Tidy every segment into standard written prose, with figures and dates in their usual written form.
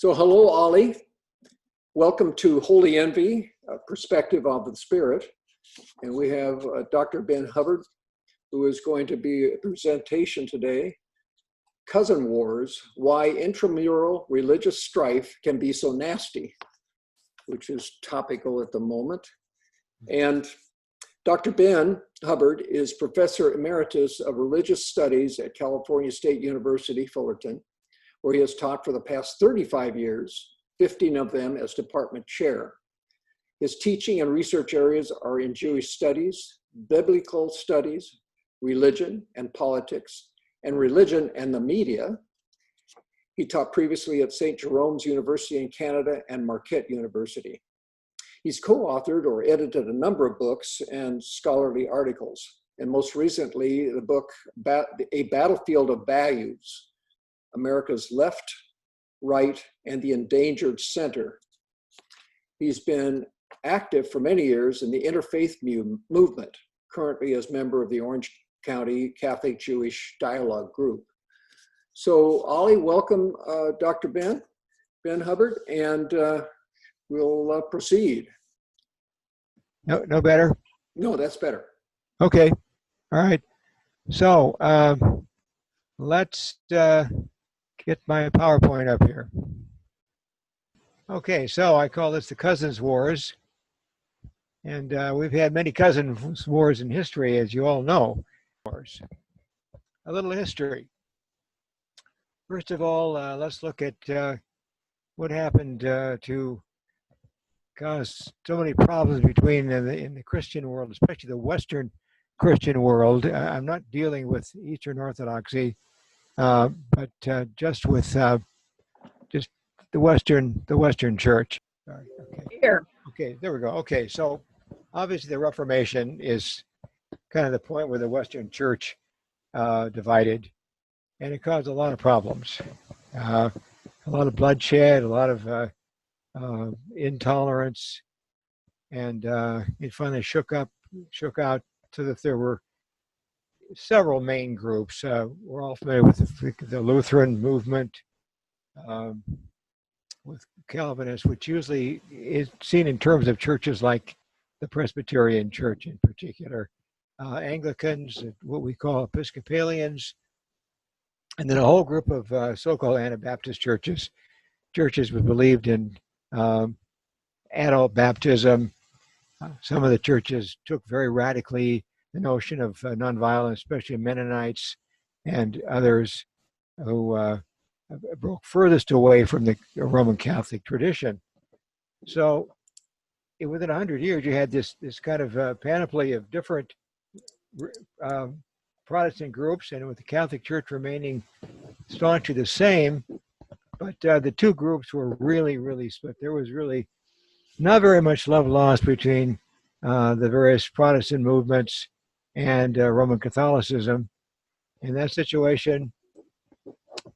So hello, Ollie. Welcome to Holy Envy, a perspective of the spirit. And we have Dr. Ben Hubbard, who is going to be a presentation today, Cousin Wars, Why Intramural Religious Strife Can Be So Nasty, which is topical at the moment. And Dr. Ben Hubbard is Professor Emeritus of Religious Studies at California State University, Fullerton, where he has taught for the past 35 years, 15 of them as department chair. His teaching and research areas are in Jewish studies, biblical studies, religion and politics, and religion and the media. He taught previously at St. Jerome's University in Canada and Marquette University. He's co-authored or edited a number of books and scholarly articles, and most recently the book, A Battlefield of Values, America's Left, Right, and the Endangered Center. He's been active for many years in the interfaith movement, currently as member of the Orange County Catholic Jewish Dialogue Group. So Ollie, welcome Dr. Ben Hubbard, and we'll proceed. No better? No, that's better. Okay, all right. So let's get my PowerPoint up here. Okay, so I call this the Cousins Wars. And we've had many Cousins Wars in history, as you all know. A little history. First of all, let's look at what happened to cause so many problems between in the Christian world, especially the Western Christian world. I'm not dealing with Eastern Orthodoxy, but just with just the Western Church. Sorry. Okay. Here. Okay, there we go. Okay, so obviously the Reformation is kind of the point where the Western Church divided, and it caused a lot of problems, a lot of bloodshed, a lot of intolerance, and it finally shook out so that there were several main groups. We're all familiar with the Lutheran movement, with Calvinists, which usually is seen in terms of churches like the Presbyterian Church in particular, Anglicans, what we call Episcopalians, and then a whole group of so-called Anabaptist churches which believed in adult baptism. Some of the churches took very radically the notion of nonviolence, especially Mennonites and others who broke furthest away from the Roman Catholic tradition. So within 100 years, you had this kind of panoply of different Protestant groups, and with the Catholic Church remaining staunchly the same, but the two groups were really split. There was really not very much love lost between the various Protestant movements and Roman Catholicism. And that situation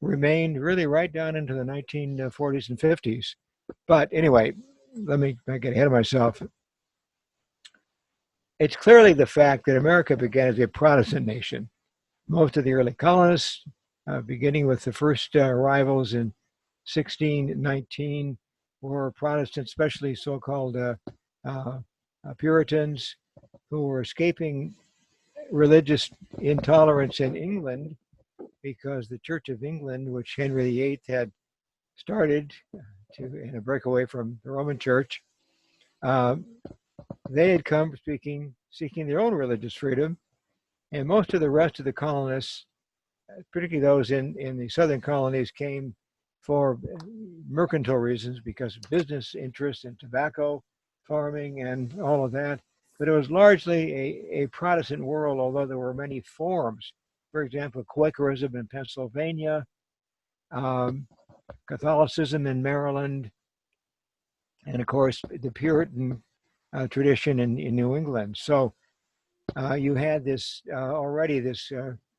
remained really right down into the 1940s and 50s. But anyway, let me not get ahead of myself. It's clearly the fact that America began as a Protestant nation. Most of the early colonists, beginning with the first arrivals in 1619, were Protestants, especially so-called Puritans, who were escaping religious intolerance in England because the Church of England, which Henry VIII had started in a breakaway from the Roman Church, they had come seeking their own religious freedom, and most of the rest of the colonists, particularly those in the southern colonies, came for mercantile reasons because of business interests in tobacco farming and all of that. But it was largely a Protestant world, although there were many forms. For example, Quakerism in Pennsylvania, Catholicism in Maryland, and of course the Puritan tradition in New England. So you had this already this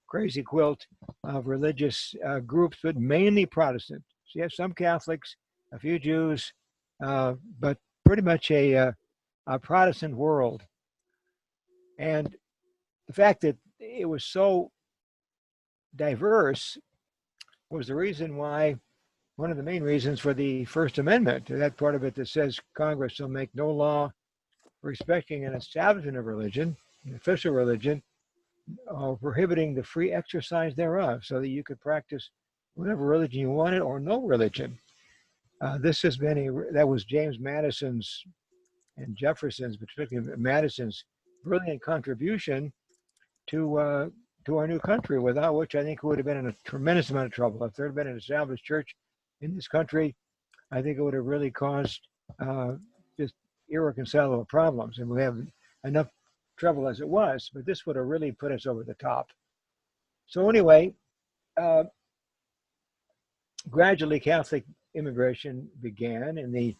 crazy quilt of religious groups, but mainly Protestant. So you have some Catholics, a few Jews, but pretty much a Protestant world. And the fact that it was so diverse was the reason why one of the main reasons for the First Amendment, that part of it that says Congress shall make no law respecting an establishment of religion, an official religion, prohibiting the free exercise thereof, so that you could practice whatever religion you wanted or no religion. This has been that was James Madison's and Jefferson's, but particularly Madison's, brilliant contribution to our new country, without which I think we would have been in a tremendous amount of trouble. If there had been an established church in this country, I think it would have really caused just irreconcilable problems, and we have enough trouble as it was, but this would have really put us over the top. So anyway, gradually Catholic immigration began in the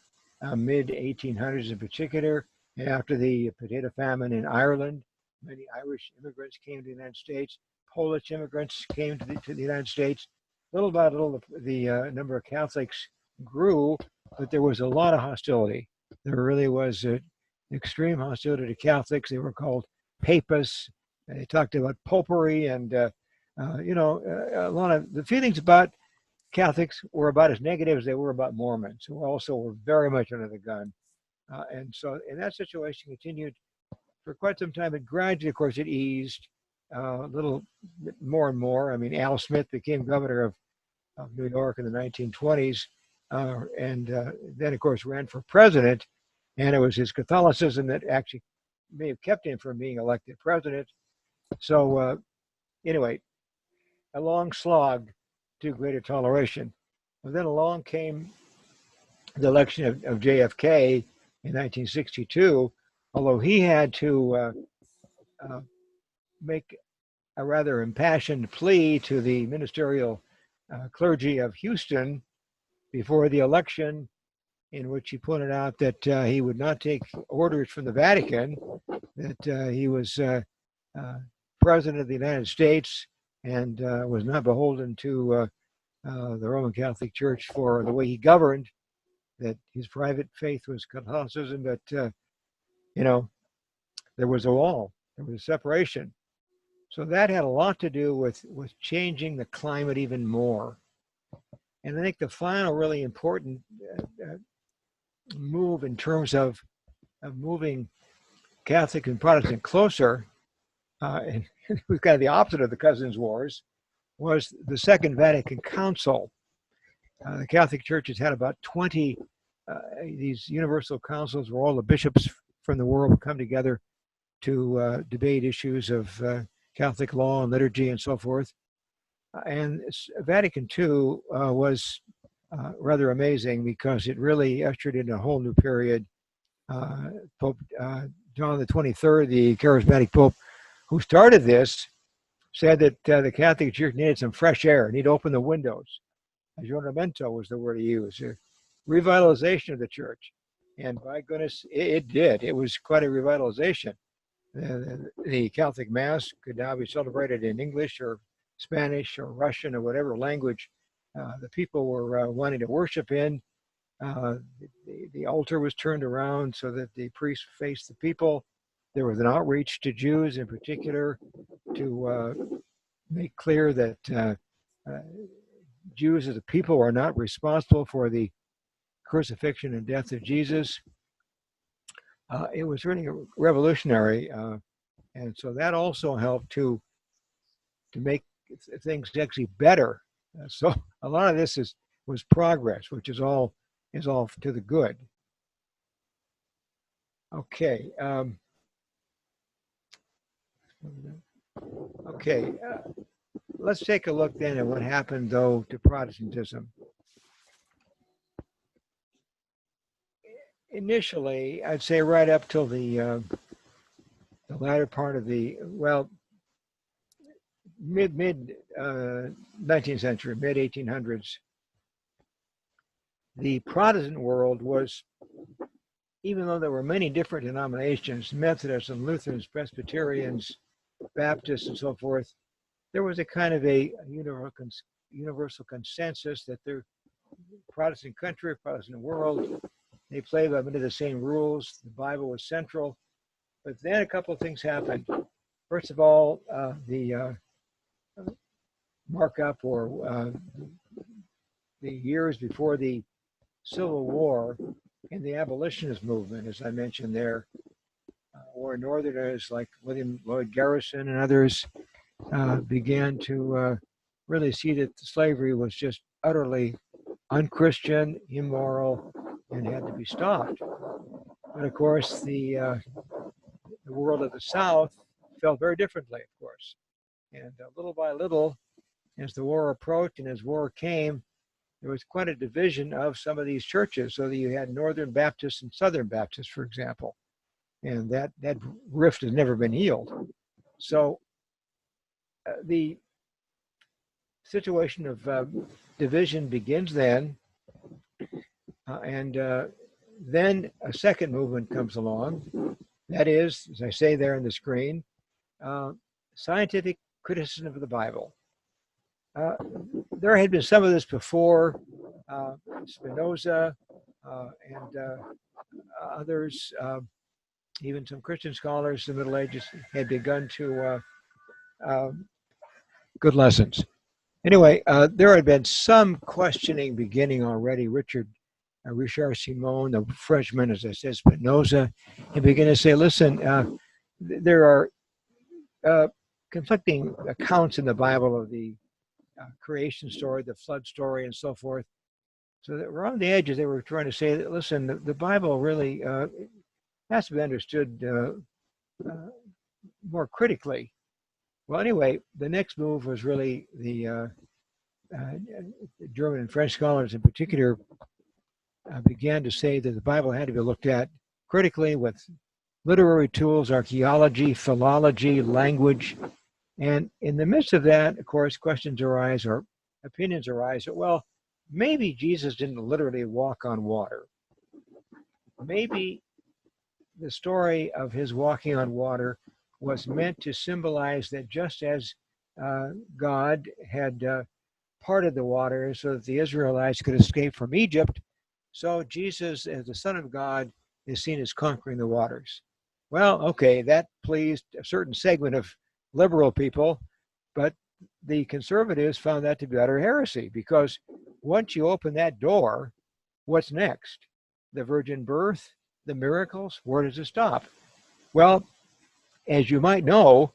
mid-1800s in particular, and after the potato famine in Ireland, many Irish immigrants came to the United States. Polish immigrants came to the United States. Little by little, the number of Catholics grew, but there was a lot of hostility. There really was extreme hostility to Catholics. They were called papists. They talked about popery, and a lot of the feelings about Catholics were about as negative as they were about Mormons, who also were very much under the gun. And so, in that situation, continued for quite some time. But gradually, of course, it eased a little bit more and more. I mean, Al Smith became governor of New York in the 1920s, and then, of course, ran for president. And it was his Catholicism that actually may have kept him from being elected president. So, anyway, a long slog to greater toleration. Well, then along came the election of JFK in 1962, although he had to make a rather impassioned plea to the ministerial clergy of Houston before the election, in which he pointed out that he would not take orders from the Vatican, that he was president of the United States and was not beholden to the Roman Catholic Church for the way he governed, that his private faith was Catholicism, but, there was a wall, there was a separation. So that had a lot to do with changing the climate even more. And I think the final really important move in terms of moving Catholic and Protestant closer, and it was kind of the opposite of the Cousins Wars, was the Second Vatican Council. The Catholic Church has had about 20 these universal councils where all the bishops from the world would come together to debate issues of Catholic law and liturgy and so forth. And Vatican II was rather amazing because it really ushered in a whole new period. Pope John the 23rd, the charismatic pope who started this, said that the Catholic Church needed some fresh air, needed to open the windows. Aggiornamento was the word he used. Revitalization of the church. And by goodness, it did. It was quite a revitalization. The Catholic Mass could now be celebrated in English or Spanish or Russian or whatever language the people were wanting to worship in. The altar was turned around so that the priest faced the people. There was an outreach to Jews in particular to make clear that Jews as a people are not responsible for the crucifixion and death of Jesus. It was really revolutionary, and so that also helped to make things actually better. So a lot of this was progress, which is all to the good. Okay. Let's take a look then at what happened, though, to Protestantism. Initially, I'd say right up till the latter part of the, mid 19th century, mid 1800s, the Protestant world was, even though there were many different denominations, Methodists and Lutherans, Presbyterians, Baptists, and so forth, there was a kind of a universal consensus that the Protestant country, Protestant world, they played by many of the same rules. The Bible was central. But then a couple of things happened. First of all, the markup or the years before the Civil War and the abolitionist movement, as I mentioned there, where Northerners like William Lloyd Garrison and others began to really see that slavery was just utterly unchristian, immoral, and had to be stopped. But of course, the world of the South felt very differently, of course. And little by little, as the war approached and as war came, there was quite a division of some of these churches, so that you had Northern Baptists and Southern Baptists, for example. And that rift has never been healed. So the situation of division begins then, and then a second movement comes along. That is, as I say there on the screen, scientific criticism of the Bible. There had been some of this before. Spinoza and others, even some Christian scholars in the Middle Ages, had begun to good lessons. Anyway, there had been some questioning beginning already. Richard Simon, the Frenchman, as I said, Spinoza, had begun to say, listen, there are conflicting accounts in the Bible of the creation story, the flood story, and so forth. So that around the edges, they were trying to say that, listen, the Bible really has to be understood more critically. Well, anyway, the next move was really the German and French scholars in particular began to say that the Bible had to be looked at critically with literary tools, archaeology, philology, language. And in the midst of that, of course, questions arise or opinions arise that, well, maybe Jesus didn't literally walk on water. Maybe the story of his walking on water was meant to symbolize that just as God had parted the water so that the Israelites could escape from Egypt, so Jesus, as the Son of God, is seen as conquering the waters. Well, okay, that pleased a certain segment of liberal people, but the conservatives found that to be utter heresy, because once you open that door, what's next? The virgin birth, the miracles, where does it stop? Well, as you might know,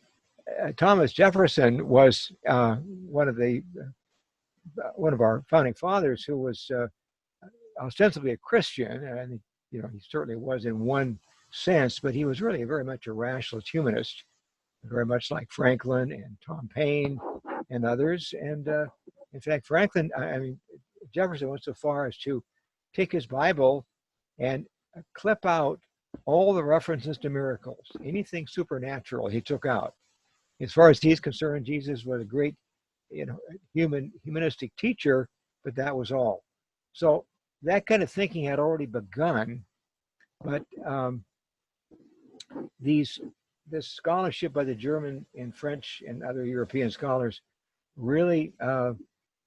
Thomas Jefferson was one of our founding fathers who was ostensibly a Christian, and he certainly was in one sense, but he was really very much a rationalist humanist, very much like Franklin and Tom Paine and others. And in fact, Jefferson went so far as to take his Bible and clip out all the references to miracles. Anything supernatural he took out. As far as he's concerned, Jesus was a great humanistic teacher, but that was all. So that kind of thinking had already begun, but this scholarship by the German and French and other European scholars really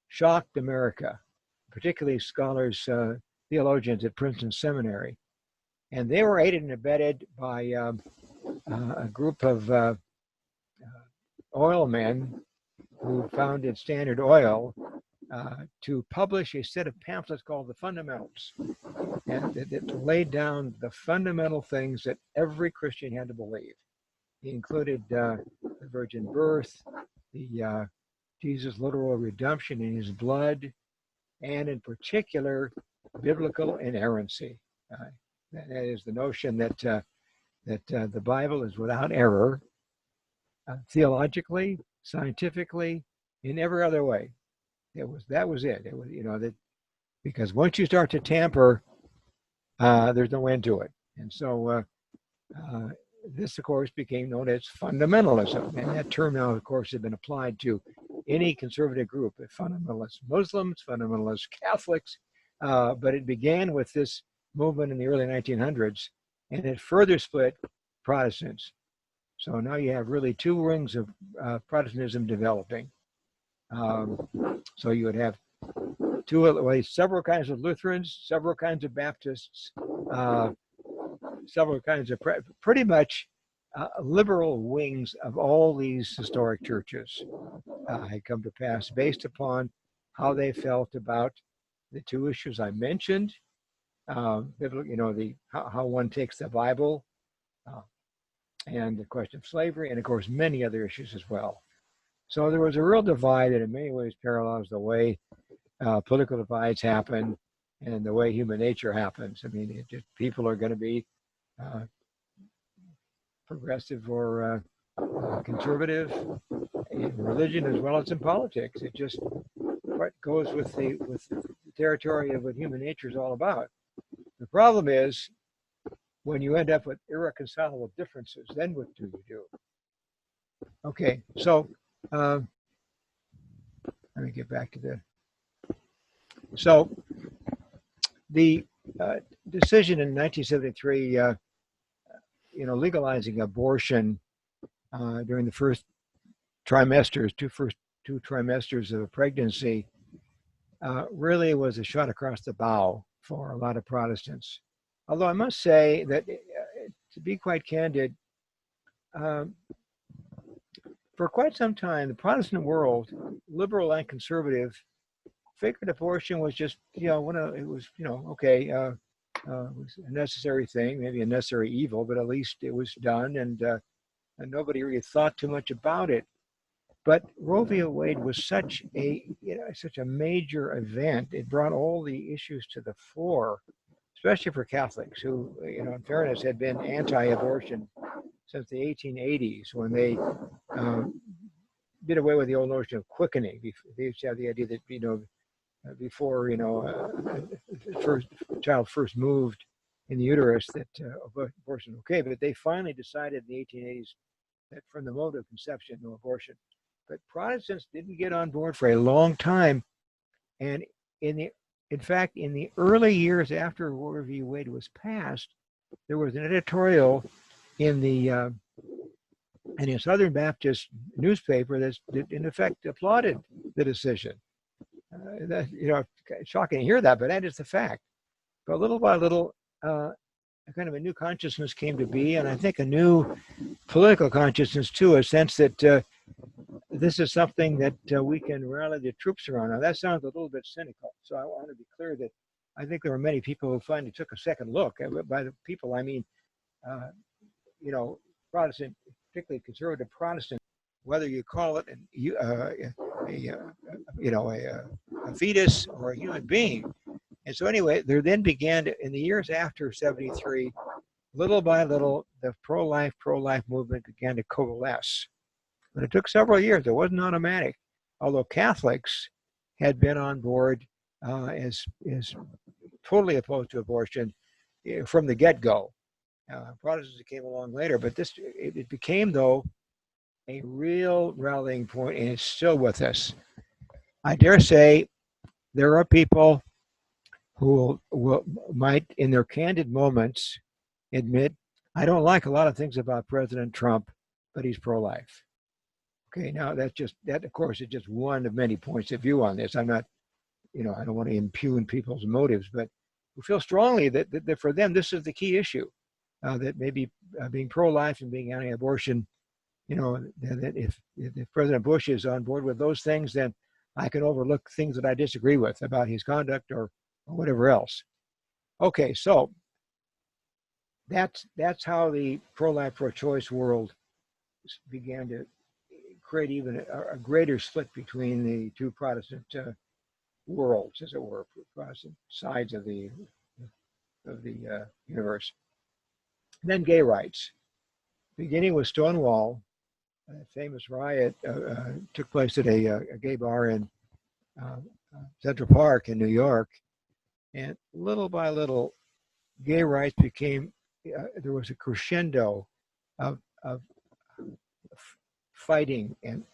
shocked America, particularly scholars, theologians at Princeton Seminary. And they were aided and abetted by a group of oil men who founded Standard Oil to publish a set of pamphlets called the Fundamentals. And it laid down the fundamental things that every Christian had to believe. He included the virgin birth, the Jesus' literal redemption in his blood, and in particular, biblical inerrancy. That is the notion that the Bible is without error, theologically, scientifically, in every other way. That was it. It was that, because once you start to tamper, there's no end to it. And so this, of course, became known as fundamentalism, and that term now, of course, has been applied to any conservative group, fundamentalist Muslims, fundamentalist Catholics, but it began with this movement in the early 1900s, and it further split Protestants. So now you have really two wings of Protestantism developing. So you would have several kinds of Lutherans, several kinds of Baptists, several kinds of pretty much liberal wings of all these historic churches had come to pass based upon how they felt about the two issues I mentioned, you know, how one takes the Bible, and the question of slavery, and of course many other issues as well. So there was a real divide that in many ways parallels the way political divides happen and the way human nature happens. I mean, people are going to be progressive or conservative in religion as well as in politics. It just what goes with the territory of what human nature is all about. The problem is when you end up with irreconcilable differences, then what do you do? Okay, so let me get back to the. So the decision in 1973, you know, legalizing abortion during the first trimesters, two trimesters of a pregnancy, really was a shot across the bow for a lot of Protestants. Although I must say that, to be quite candid, for quite some time, the Protestant world, liberal and conservative, figured abortion was just, you know, it was, you know, okay, it was a necessary thing, maybe a necessary evil, but at least it was done, and nobody really thought too much about it. But Roe v. Wade was such a, you know, such a major event. It brought all the issues to the fore, especially for Catholics who, you know, in fairness, had been anti-abortion since the 1880s when they did away with the old notion of quickening. They used to have the idea that, you know, before, you know, first child first moved in the uterus, that abortion was okay. But they finally decided in the 1880s that from the moment of conception, no abortion. But Protestants didn't get on board for a long time, and in fact, in the early years after Roe v. Wade was passed, there was an editorial in the in a Southern Baptist newspaper that in effect applauded the decision. That, you know, shocking to hear that, but that is the fact. But little by little, a kind of a new consciousness came to be, and I think a new political consciousness too, a sense that this is something that we can rally the troops around. Now that sounds a little bit cynical, so I want to be clear that I think there were many people who finally took a second look. By the people, I mean, you know, Protestant, particularly conservative Protestant, whether you call it a fetus or a human being. And so anyway, there then began to, in the years after 73, little by little, the pro-life movement began to coalesce. But it took several years. It wasn't automatic. Although Catholics had been on board as totally opposed to abortion from the get-go. Protestants came along later, but it became, though, a real rallying point, and it's still with us. I dare say there are people who might, in their candid moments, admit, I don't like a lot of things about President Trump, but he's pro-life. Okay, now that of course is just one of many points of view on this. I'm not, you know, I don't want to impugn people's motives, but who feel strongly that for them this is the key issue, that maybe being pro-life and being anti-abortion, you know, that if President Bush is on board with those things, then I can overlook things that I disagree with about his conduct or whatever else. Okay, so that's how the pro-life, pro-choice world began to create even a greater split between the two Protestant worlds, as it were, Protestant sides of the universe. And then gay rights, beginning with Stonewall. A famous riot took place at a gay bar in Central Park in New York, and little by little, gay rights became. There was a crescendo of fighting and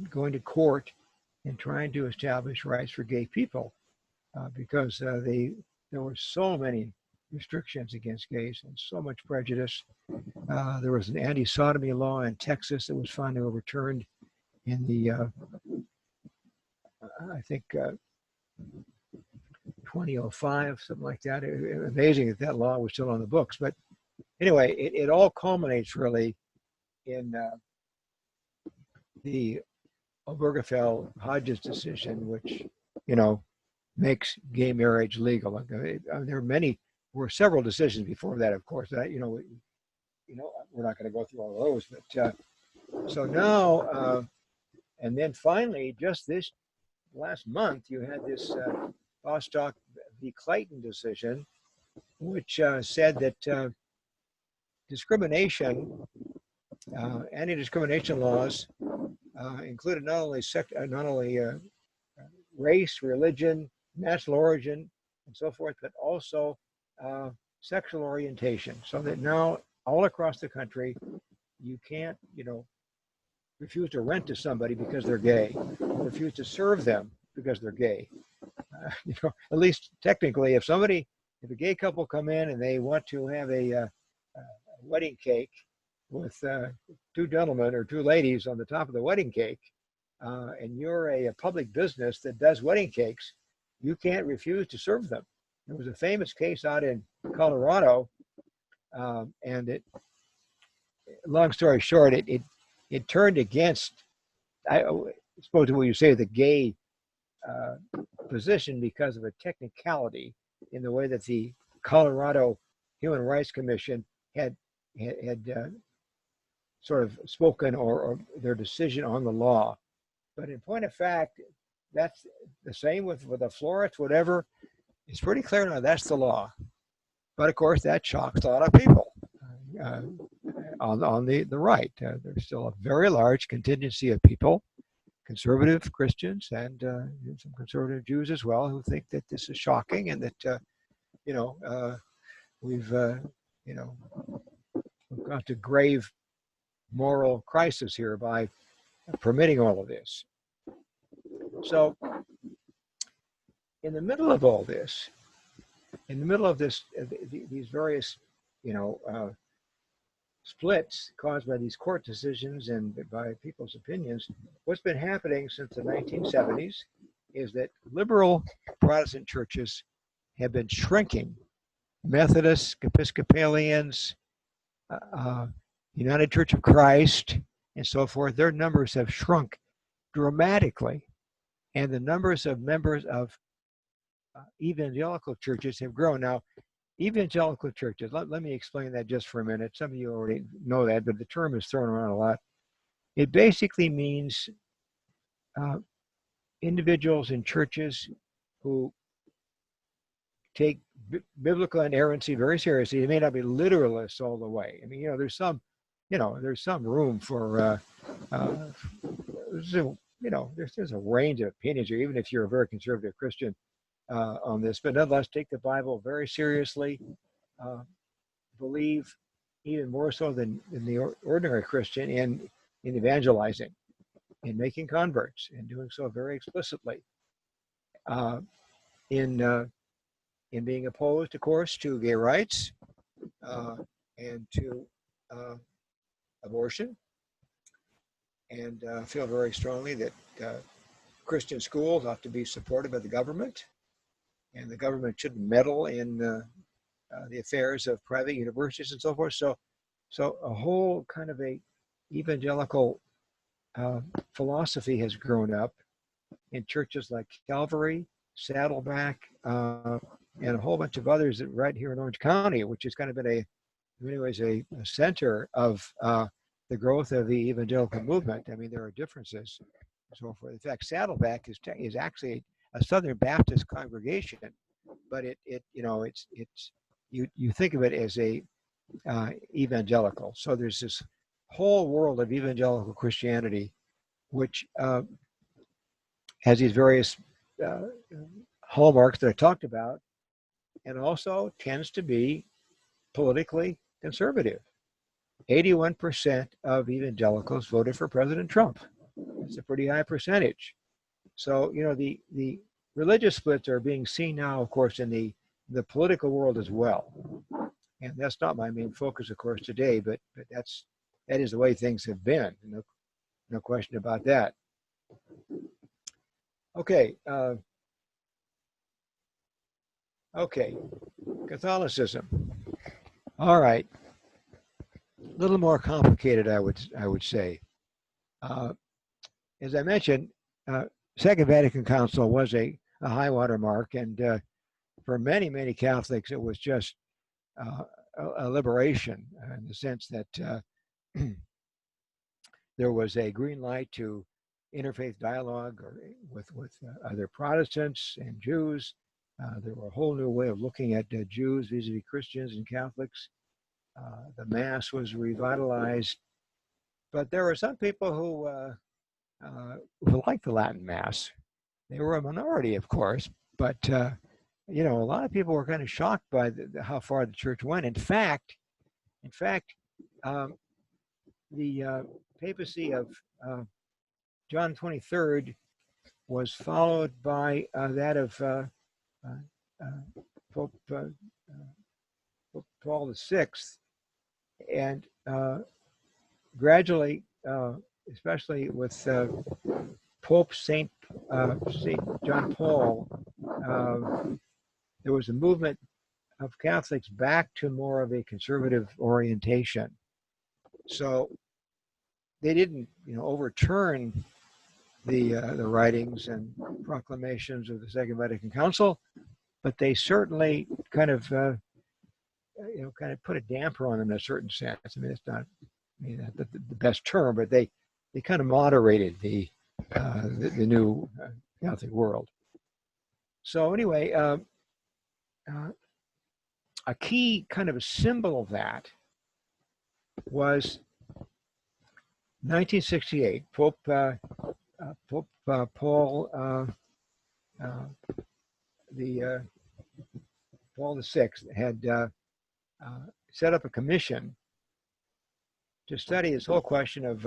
going to court and trying to establish rights for gay people, because there were so many restrictions against gays and so much prejudice. There was an anti-sodomy law in Texas that was finally overturned in the, I think, 2005, something like that. Amazing that law was still on the books. But anyway, it all culminates really in the Obergefell-Hodges decision, which, you know, makes gay marriage legal. Were several decisions before that, of course. That we're not going to go through all those, but so now, and then finally, just this last month, you had this Bostock v. Clayton decision, which said that discrimination, anti-discrimination laws included not only race, religion, national origin, and so forth, but also sexual orientation. So that now all across the country, you can't, refuse to rent to somebody because they're gay, or refuse to serve them because they're gay. At least technically, if a gay couple come in and they want to have a wedding cake with two gentlemen or two ladies on the top of the wedding cake, and you're a public business that does wedding cakes, you can't refuse to serve them. There was a famous case out in Colorado, and long story short, it turned against, I suppose what you say, the gay position because of a technicality in the way that the Colorado Human Rights Commission had sort of spoken or their decision on the law. But in point of fact, that's the same with the Florets, whatever. It's pretty clear now that's the law. But of course, that shocks a lot of people on the right. There's still a very large contingency of people, conservative Christians and some conservative Jews as well, who think that this is shocking and that we've got to grave moral crisis here by permitting all of this. So, in the middle of all this, these various, splits caused by these court decisions and by people's opinions, what's been happening since the 1970s is that liberal Protestant churches have been shrinking. Methodists, Episcopalians, United Church of Christ, and so forth, their numbers have shrunk dramatically. And the numbers of members of evangelical churches have grown. Now, evangelical churches, let me explain that just for a minute. Some of you already know that, but the term is thrown around a lot. It basically means individuals in churches who take biblical inerrancy very seriously. They may not be literalists all the way. I mean, there's some room for, there's a range of opinions here, even if you're a very conservative Christian on this, but nonetheless take the Bible very seriously, believe even more so than the ordinary Christian in evangelizing, in making converts, and doing so very explicitly, in being opposed, of course, to gay rights and to abortion, and feel very strongly that Christian schools ought to be supported by the government, and the government shouldn't meddle in the affairs of private universities and so forth. So a whole kind of a evangelical philosophy has grown up in churches like Calvary, Saddleback, and a whole bunch of others right here in Orange County, which has kind of been in many ways a center of the growth of the evangelical movement. I mean, there are differences and so forth. In fact, Saddleback is actually a Southern Baptist congregation, but you think of it as a evangelical. So there's this whole world of evangelical Christianity, which has these various hallmarks that I talked about, and also tends to be politically conservative. 81% of evangelicals voted for President Trump. That's a pretty high percentage. So, the religious splits are being seen now, of course, in the political world as well. And that's not my main focus, of course, today, but that is the way things have been. No question about that. Okay. Catholicism. All right. A little more complicated, I would say. As I mentioned, Second Vatican Council was a high water mark. And for many, many Catholics, it was just a liberation in the sense that there was a green light to interfaith dialogue with other Protestants and Jews. There were a whole new way of looking at Jews vis-a-vis Christians and Catholics. The Mass was revitalized, but there were some people who liked the Latin Mass. They were a minority, of course, but you know, a lot of people were kind of shocked by how far the church went. In fact, the papacy of John 23rd was followed by that of Pope Paul VI, and gradually, especially with Pope Saint John Paul, there was a movement of Catholics back to more of a conservative orientation. So they didn't, you know, overturn the writings and proclamations of the Second Vatican Council, but they certainly kind of put a damper on them in a certain sense. I mean, it's not the best term, but they kind of moderated the new Catholic world. So anyway, a key kind of a symbol of that was 1968. Pope Paul VI had set up a commission to study this whole question of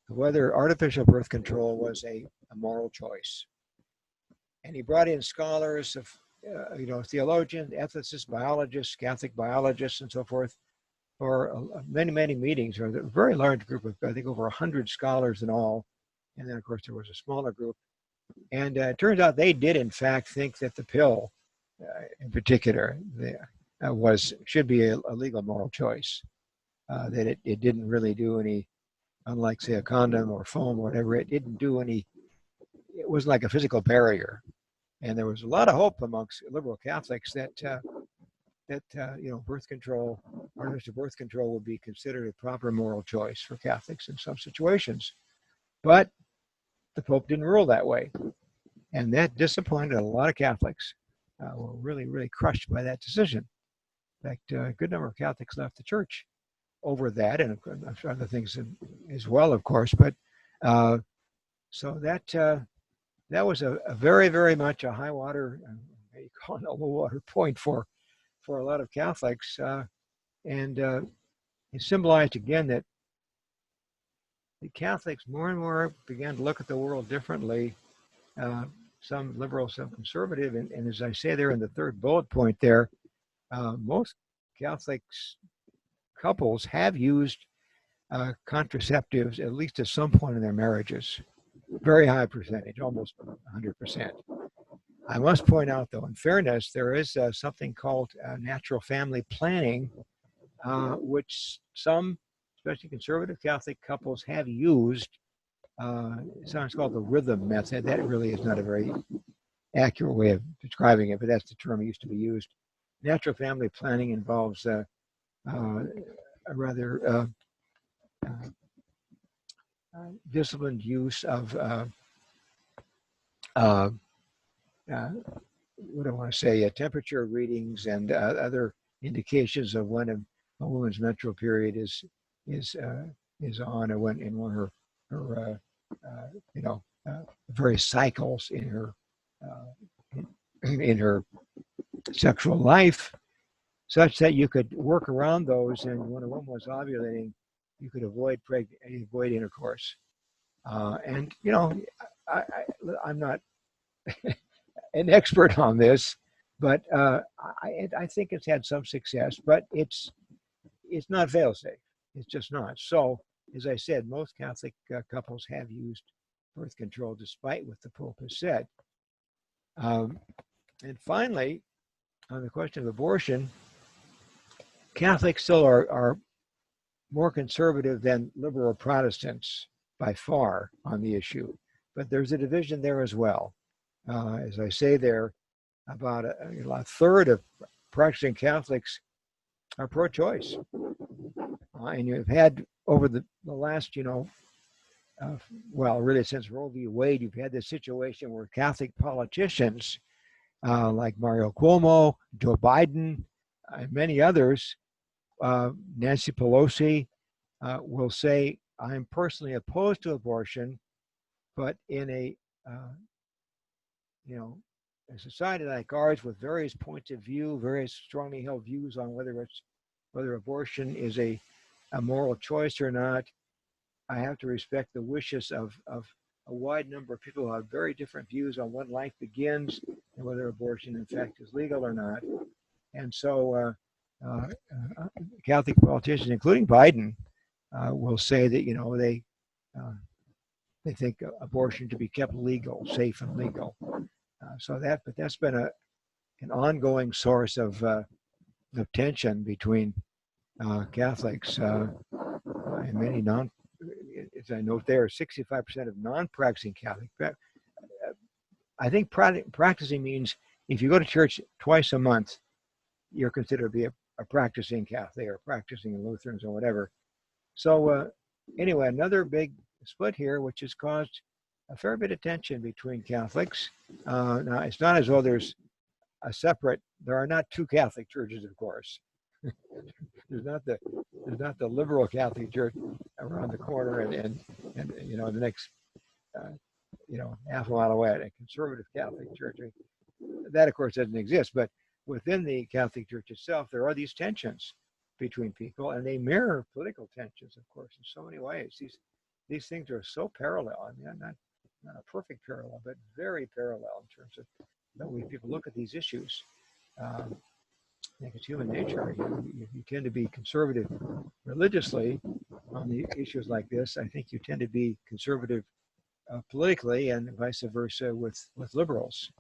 whether artificial birth control was a moral choice. And he brought in scholars of, theologians, ethicists, biologists, Catholic biologists, and so forth, for many, many meetings. There was a very large group of, I think, over 100 scholars in all. And then, of course, there was a smaller group. And it turns out they did, in fact, think that the pill, in particular, should be a legal moral choice. That it didn't really do any, unlike, say, a condom or foam or whatever, it didn't do any, it was like a physical barrier. And there was a lot of hope amongst liberal Catholics that birth control, artificial birth control, would be considered a proper moral choice for Catholics in some situations. But the Pope didn't rule that way. And that disappointed a lot of Catholics. Were really, really crushed by that decision. In fact, a good number of Catholics left the church over that, and I'm sure other things as well, of course. But so that was a very, very much a high water, you call it a low water point for a lot of Catholics, and it symbolized again that the Catholics more and more began to look at the world differently. Some liberal, some conservative, and as I say there in the third bullet point there, most Catholic couples have used contraceptives at least at some point in their marriages. Very high percentage, almost 100%. I must point out, though, in fairness, there is something called natural family planning, which some, especially conservative Catholic couples, have used. Sometimes called the rhythm method. That really is not a very accurate way of describing it, but that's the term that used to be used. Natural family planning involves a rather disciplined use of what do I want to say? Temperature readings and other indications of when a woman's menstrual period is on, or when her various cycles in her sexual life, such that you could work around those, and when a woman was ovulating, you could avoid intercourse. And I'm not an expert on this, but I think it's had some success. But it's not fail-safe. It's just not. So, as I said, most Catholic couples have used birth control despite what the Pope has said. And finally, on the question of abortion, Catholics still are more conservative than liberal Protestants by far on the issue. But there's a division there as well. As I say there, about a third of practicing Catholics are pro-choice. And you've had over the last, well, really since Roe v. Wade, you've had this situation where Catholic politicians like Mario Cuomo, Joe Biden, and many others, Nancy Pelosi, will say, I'm personally opposed to abortion, but in a society like ours with various points of view, various strongly held views on whether abortion is a moral choice or not, I have to respect the wishes of a wide number of people who have very different views on when life begins and whether abortion in fact is legal or not. And so Catholic politicians, including Biden, will say that they think abortion to be kept legal, safe and legal. But that's been an ongoing source of tension between Catholics and many as I note there, 65% of non-practicing Catholic. I think practicing means if you go to church twice a month, you're considered to be a practicing Catholic or practicing Lutherans or whatever. So anyway, another big split here, which has caused a fair bit of tension between Catholics. Now, it's not as though there are not two Catholic churches, of course. There's not the liberal Catholic Church around the corner and the next half a mile away, a conservative Catholic Church. That of course doesn't exist, but within the Catholic Church itself, there are these tensions between people, and they mirror political tensions, of course, in so many ways. These things are so parallel. I mean, not a perfect parallel, but very parallel in terms of the way people look at these issues. I think it's human nature. You tend to be conservative religiously on the issues like this. I think you tend to be conservative politically, and vice versa with liberals.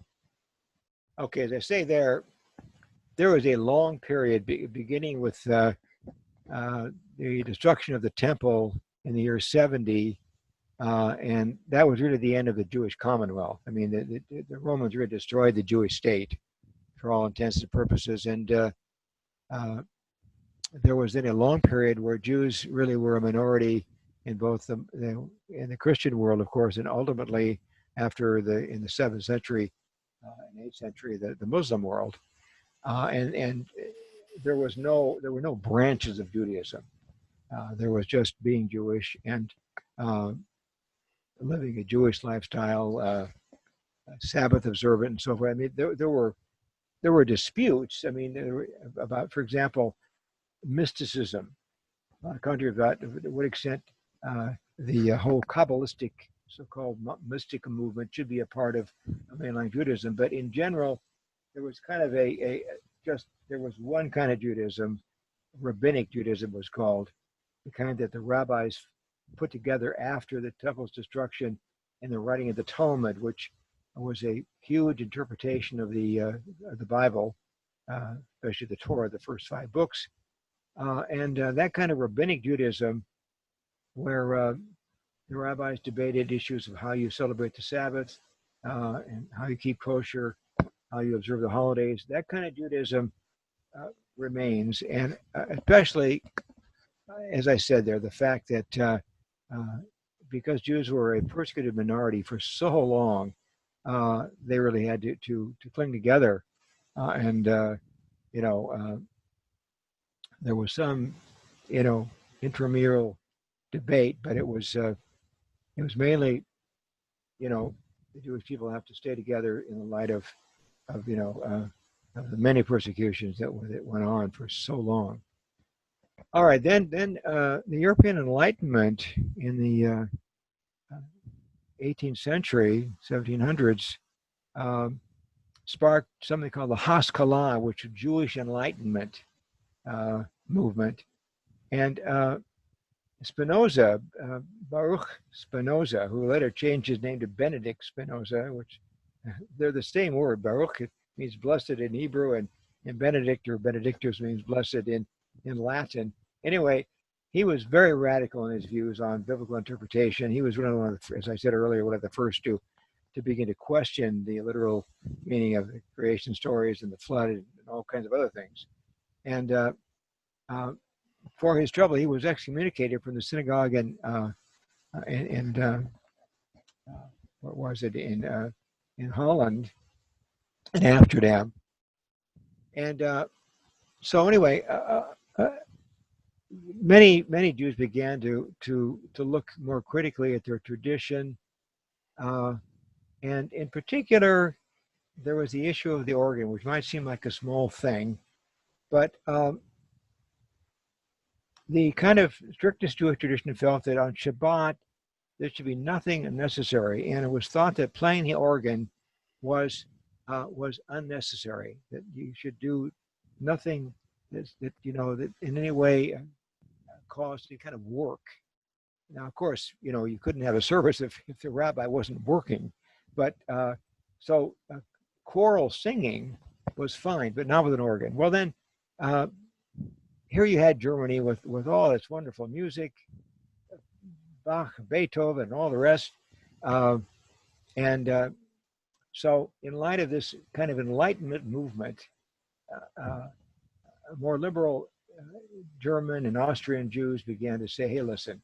Okay, as I say there was a long period beginning with the destruction of the temple in the year 70, and that was really the end of the Jewish Commonwealth. I mean, the Romans really destroyed the Jewish state for all intents and purposes, and there was then a long period where Jews really were a minority in both in the Christian world, of course, and ultimately after in the 7th century and 8th century, the Muslim world, and there were no branches of Judaism. There was just being Jewish and living a Jewish lifestyle, Sabbath observant, and so forth. I mean, there were disputes. I mean, about, for example, mysticism. A country about to what extent the whole Kabbalistic, so-called mystic movement should be a part of mainline Judaism. But in general, there was kind of there was one kind of Judaism, rabbinic Judaism was called, the kind that the rabbis put together after the temple's destruction and the writing of the Talmud, which was a huge interpretation of the Bible, especially the Torah, the first 5 books. And that kind of rabbinic Judaism, where the rabbis debated issues of how you celebrate the Sabbath and how you keep kosher, how you observe the holidays, that kind of Judaism remains. And especially, as I said there, the fact that because Jews were a persecuted minority for so long, they really had to cling together. There was some, intramural debate, but it was mainly, the Jewish people have to stay together in the light of the many persecutions that went on for so long. All right, then the European Enlightenment in the 18th century, 1700s, sparked something called the Haskalah, which is Jewish Enlightenment movement. And Spinoza, Baruch Spinoza, who later changed his name to Benedict Spinoza, which they're the same word. Baruch means blessed in Hebrew, and Benedict or Benedictus means blessed in Latin. Anyway, he was very radical in his views on biblical interpretation. He was one of the, as I said earlier, one of the first to to begin to question the literal meaning of the creation stories and the flood and all kinds of other things. And for his trouble, he was excommunicated from the synagogue what was it in Holland, in Amsterdam. And so anyway, many Jews began to look more critically at their tradition, and in particular, there was the issue of the organ, which might seem like a small thing, but the kind of strictest Jewish tradition felt that on Shabbat there should be nothing unnecessary, and it was thought that playing the organ was unnecessary. That you should do nothing that in any way caused any kind of work. Now, of course, you couldn't have a service if the rabbi wasn't working, but so choral singing was fine, but not with an organ. Well, then here you had Germany with all its wonderful music, Bach, Beethoven, and all the rest. So in light of this kind of Enlightenment movement, more liberal German and Austrian Jews began to say, hey, listen,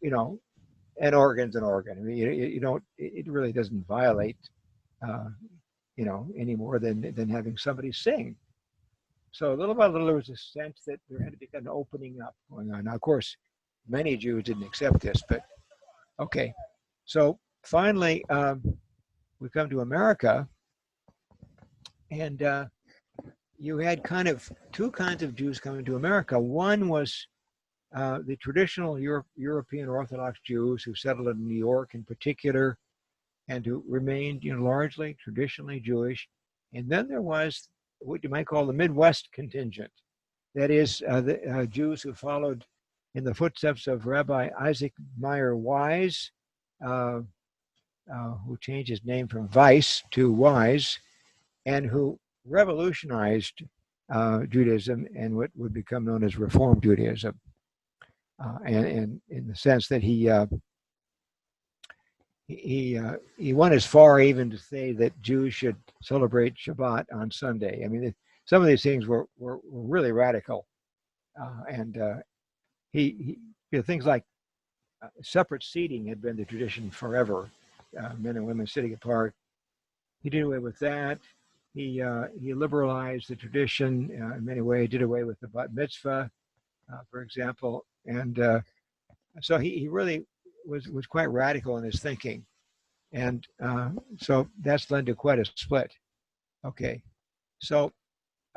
an organ's an organ. I mean, it really doesn't violate, any more than having somebody sing. So little by little, there was a sense that there had to be an opening up going on. Now, of course, many Jews didn't accept this, but okay. So finally, we come to America, and you had kind of two kinds of Jews coming to America. One was the traditional European Orthodox Jews who settled in New York in particular, and who remained largely traditionally Jewish. And then there was what you might call the Midwest contingent. That is, the Jews who followed in the footsteps of Rabbi Isaac Meyer Wise, who changed his name from Weiss to Wise, and who revolutionized Judaism and what would become known as Reform Judaism. And in the sense that he went as far even to say that Jews should celebrate Shabbat on Sunday. I mean, some of these things were really radical, and things like separate seating had been the tradition forever, men and women sitting apart. He did away with that. He liberalized the tradition in many ways. Did away with the bat mitzvah, for example, and so he really was quite radical in his thinking, and so that's led to quite a split. Okay,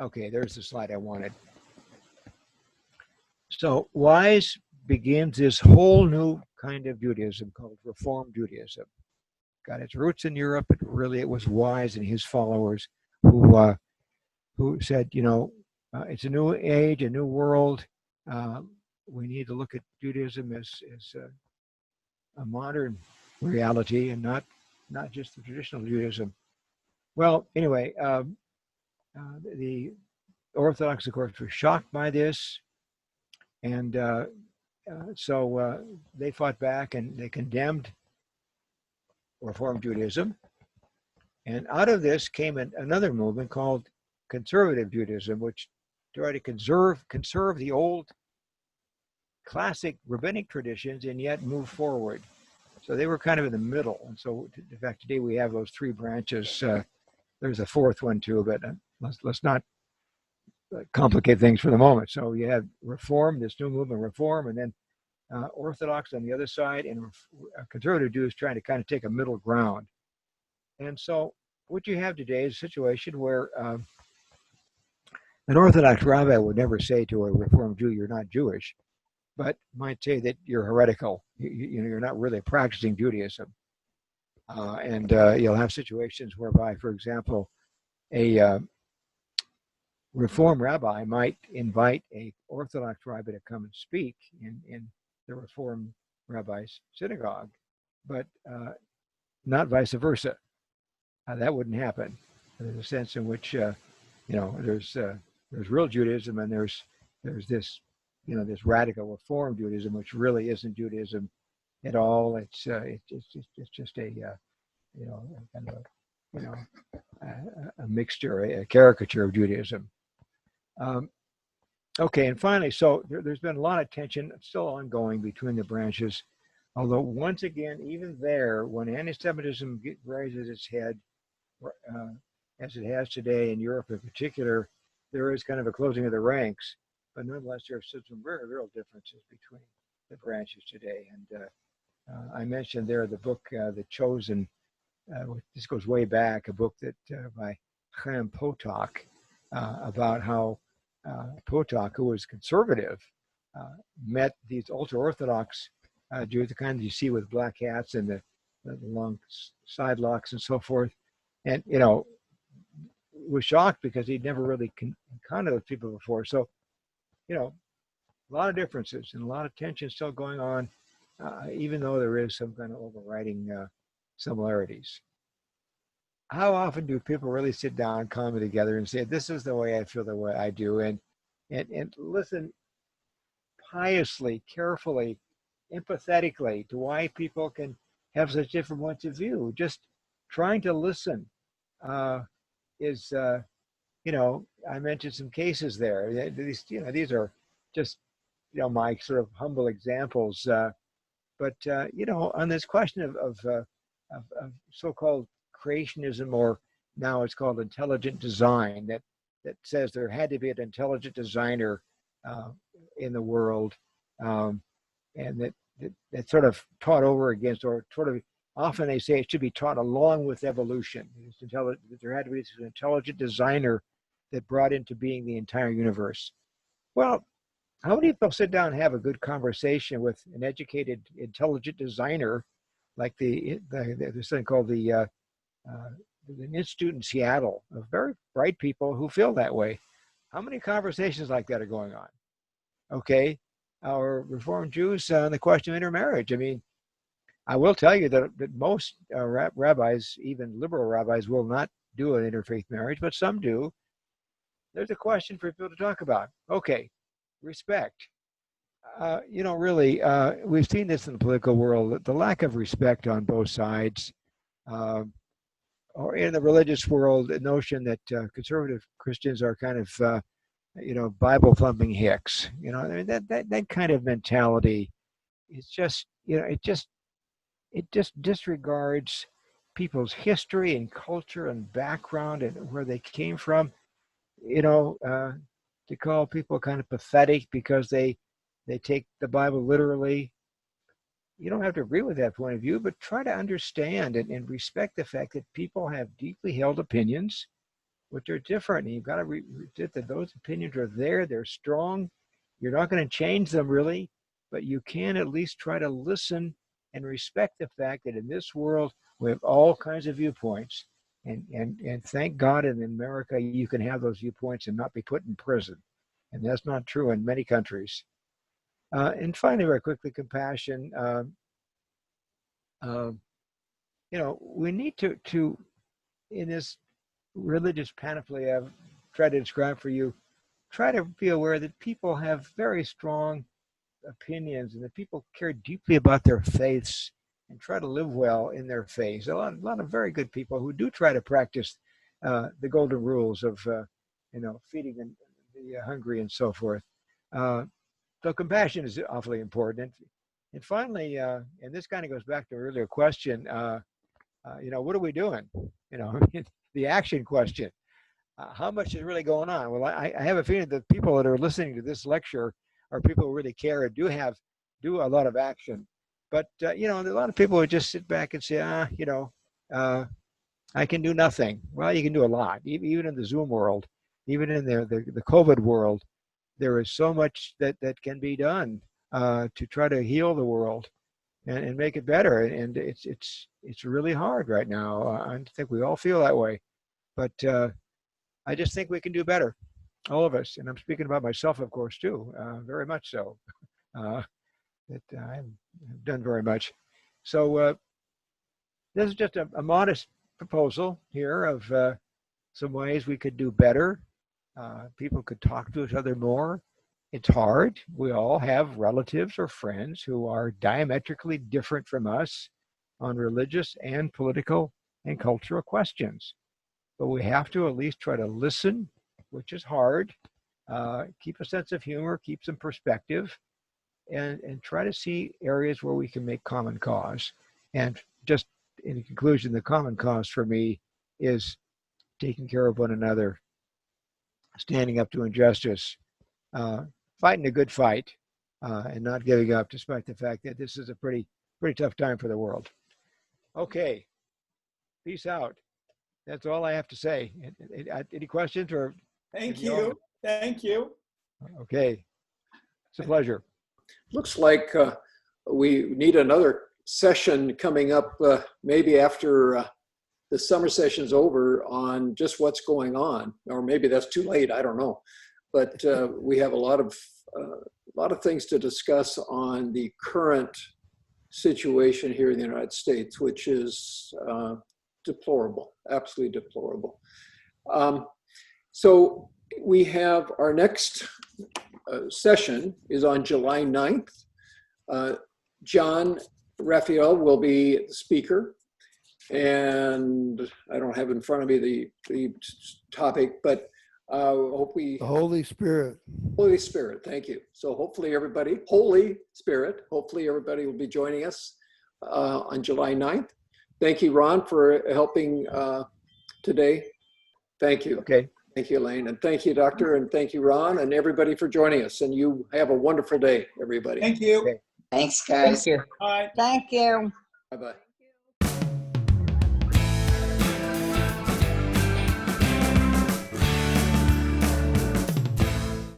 there's the slide I wanted. So Wise begins this whole new kind of Judaism called Reform Judaism. Got its roots in Europe, but really it was Wise and his followers who said, it's a new age, a new world. We need to look at Judaism as a modern reality and not just the traditional Judaism. Well, anyway, the Orthodox, of course, were shocked by this, and so they fought back and they condemned Reform Judaism. And out of this came another movement called Conservative Judaism, which tried to conserve the old classic rabbinic traditions and yet move forward. So they were kind of in the middle. And so, in fact, today we have those three branches. There's a fourth one too, but let's not complicate things for the moment. So you have Reform, this new movement, Reform, and then Orthodox on the other side, and conservative Jews trying to kind of take a middle ground. And so what you have today is a situation where an Orthodox rabbi would never say to a Reformed Jew, you're not Jewish, but might say that you're heretical. You're not really practicing Judaism. And you'll have situations whereby, for example, a Reform rabbi might invite a Orthodox rabbi to come and speak in the Reform rabbi's synagogue, but not vice versa. That wouldn't happen. There's a sense in which there's real Judaism and there's this this radical Reform Judaism, which really isn't Judaism at all. It's just kind of a mixture, a caricature of Judaism. Okay, and finally, so there's been a lot of tension still ongoing between the branches. Although once again, even there, when anti-Semitism raises its head, as it has today in Europe in particular, there is kind of a closing of the ranks. But nonetheless, there are some very real differences between the branches today. And I mentioned there the book, The Chosen. This goes way back, a book that by Chaim Potok about how Potok, who was conservative, met these ultra-Orthodox Jews, the kind that you see with black hats and the long side locks and so forth, and was shocked because he'd never really encountered those people before. So, a lot of differences and a lot of tension still going on, even though there is some kind of overriding similarities. How often do people really sit down calmly together and say, this is the way I feel, the way I do, and listen piously, carefully, empathetically to why people can have such different points of view? Just trying to listen is, I mentioned some cases there. These are just, my sort of humble examples. But on this question of so-called creationism, or now it's called intelligent design, that says there had to be an intelligent designer in the world, and that sort of taught over against, or sort of often they say it should be taught along with evolution. There had to be this intelligent designer that brought into being the entire universe. Well, how many people sit down and have a good conversation with an educated, intelligent designer, like there's something called the Institute in Seattle of very bright people who feel that way? How many conversations like that are going on? Okay, our Reformed Jews on the question of intermarriage. I mean, I will tell you that most rabbis, even liberal rabbis, will not do an interfaith marriage, but some do. There's a question for people to talk about. Okay, respect. Really, we've seen this in the political world, the lack of respect on both sides, or in the religious world, the notion that conservative Christians are kind of, Bible thumping hicks. I mean, that kind of mentality is just, it just disregards people's history and culture and background and where they came from. To call people kind of pathetic because they take the Bible literally. You don't have to agree with that point of view, but try to understand and respect the fact that people have deeply held opinions, which are different. And you've got to resist that those opinions are there, they're strong. You're not going to change them really, but you can at least try to listen and respect the fact that in this world, we have all kinds of viewpoints. And thank God in America, you can have those viewpoints and not be put in prison. And that's not true in many countries. And finally, very quickly, compassion. We need to, in this religious panoply I've tried to describe for you, try to be aware that people have very strong opinions and that people care deeply about their faiths and try to live well in their faiths. A lot of very good people who do try to practice the golden rules of, feeding the hungry and so forth. So compassion is awfully important. And finally, and this kind of goes back to an earlier question, what are we doing? The action question. How much is really going on? Well, I have a feeling that people that are listening to this lecture are people who really care and do a lot of action. But, a lot of people would just sit back and say, I can do nothing. Well, you can do a lot, even in the Zoom world, even in the COVID world. There is so much that can be done to try to heal the world and make it better. And it's really hard right now. I think we all feel that way. But I just think we can do better, all of us. And I'm speaking about myself, of course, too, very much so. That I haven't done very much. So this is just a modest proposal here of some ways we could do better. People could talk to each other more. It's hard. We all have relatives or friends who are diametrically different from us on religious and political and cultural questions. But we have to at least try to listen, which is hard, keep a sense of humor, keep some perspective, and try to see areas where we can make common cause. And just in conclusion, the common cause for me is taking care of one another, standing up to injustice, fighting a good fight, and not giving up despite the fact that this is a pretty tough time for the world. Okay, peace out. That's all I have to say. Any questions or? Thank you. Thank you. Okay, it's a pleasure. Looks like we need another session coming up maybe after the summer session's over on just what's going on, or maybe that's too late, I don't know. But we have a lot of things to discuss on the current situation here in the United States, which is deplorable, absolutely deplorable. So we have our next session is on July 9th. John Raphael will be the speaker, and I don't have in front of me the topic, but hope we... The Holy Spirit. Holy Spirit, thank you. So hopefully everybody, Holy Spirit, hopefully everybody will be joining us on July 9th. Thank you, Ron, for helping today. Thank you. Okay. Thank you, Elaine. And thank you, Doctor. And thank you, Ron, and everybody for joining us. And you have a wonderful day, everybody. Thank you. Okay. Thanks, guys. Thank you. Bye. Thank you. Bye-bye.